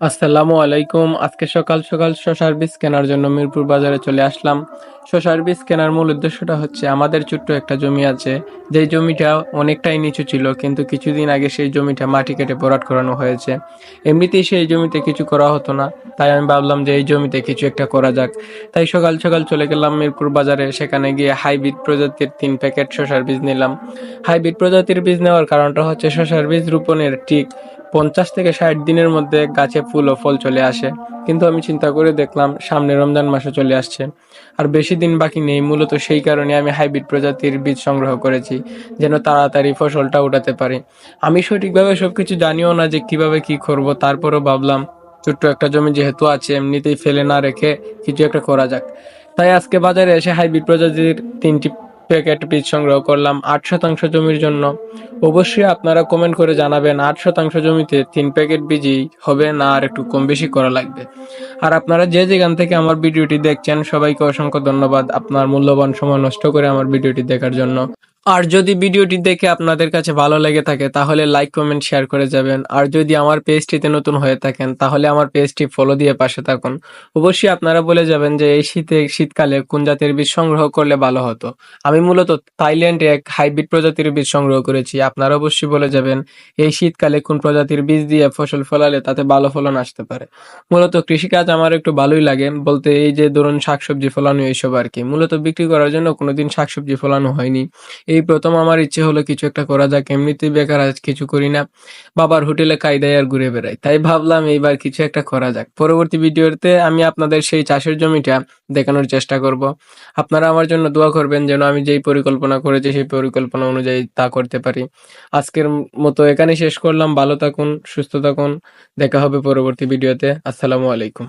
আসসালামু আলাইকুম। আজকে সকাল সকাল শসার বীজ কেনার জন্য মিরপুর বাজারে চলে আসলাম। শসার বীজ কেনার মূল উদ্দেশ্যটা হচ্ছে আমাদের ছোট্ট একটা জমি আছে, যেই জমিটা অনেকটাই নিচু ছিল, কিন্তু কিছুদিন আগে সেই জমিটা মাটি কেটে ভরাট করানো হয়েছে। এমনিতেই সেই জমিতে কিছু করা হতো না, তাই আমি ভাবলাম যে এই জমিতে কিছু একটা করা যাক। তাই সকাল সকাল চলে গেলাম মিরপুর বাজারে, সেখানে গিয়ে হাইব্রিড প্রজাতির 3 প্যাকেট শসার বীজ নিলাম। হাইব্রিড প্রজাতির বীজ নেওয়ার কারণটা হচ্ছে শসার বীজ রোপণের ঠিক 50 থেকে 60 দিনের মধ্যে গাছে ফুল ও ফল চলে আসে। কিন্তু আমি চিন্তা করে দেখলাম সামনে রমজান মাসও চলে আসছে, আর বেশি দিন বাকি নেই। মূলত সেই কারণে আমি হাইব্রিড প্রজাতির বীজ সংগ্রহ করেছি, যেন তাড়াতাড়ি ফসলটা উঠাতে পারি। আমি সঠিকভাবে সবকিছু জানিও না যে কিভাবে কি করব, তারপরও ভাবলাম ছোট্ট একটা জমি যেহেতু আছে, এমনিতেই ফেলে না রেখে কিছু একটা করা যাক। তাই আজকে বাজারে এসে হাইব্রিড প্রজাতির 3টি প্যাকেট বীজ সংগ্রহ করলাম 8 শতাংশ জমির জন্য। অবশ্যই আপনারা কমেন্ট করে জানাবেন 8 শতাংশ জমিতে 3 প্যাকেট বীজই হবে, না আর একটু কম বেশি করা লাগবে। আর আপনারা যে যেখান থেকে আমার ভিডিওটি দেখছেন, সবাইকে অসংখ্য ধন্যবাদ আপনার মূল্যবান সময় নষ্ট করে আমার ভিডিওটি দেখার জন্য। আর যদি ভিডিওটি দেখে আপনাদের কাছে ভালো লেগে থাকে তাহলে লাইক কমেন্ট শেয়ার করে যাবেন। আর যদি আমার পেজটিতে নতুন হয়ে থাকেন তাহলে আমার পেজটি ফলো দিয়ে পাশে থাকুন। অবশ্যই আপনারা বলে যাবেন যে এই শীতকালে কোন জাতের বীজ সংগ্রহ করলে ভালো হতো। আমি মূলত থাইল্যান্ডে এক হাইব্রিড প্রজাতির বীজ সংগ্রহ করেছি। আপনারা অবশ্যই বলে যাবেন এই শীতকালে কোন প্রজাতির বীজ দিয়ে ফসল ফলালে তাতে ভালো ফলন আসতে পারে। মূলত কৃষিকাজ আমার একটু ভালোই লাগে বলতে, এই যে ধরুন শাকসবজি ফলানো এইসব আর কি। মূলত বিক্রি করার জন্য কোনোদিন শাকসবজি ফলানো হয়নি। এই প্রথম আমার ইচ্ছে হলো কিছু একটা করা যাক, এমনিতেই বেকার আজ কিছু করি না, বাবার হোটেলে খাই দাই আর ঘুরে বেড়াই। তাই ভাবলাম এইবার কিছু একটা করা যাক। পরবর্তী ভিডিওতে আমি আপনাদের সেই চাষের জমিটা দেখানোর চেষ্টা করব। আপনারা আমার জন্য দোয়া করবেন যেন আমি যেই পরিকল্পনা করেছি সেই পরিকল্পনা অনুযায়ী তা করতে পারি। আজকের মতো এখানে শেষ করলাম। ভালো থাকুন, সুস্থ থাকুন। দেখা হবে পরবর্তী ভিডিওতে। আসসালামু আলাইকুম।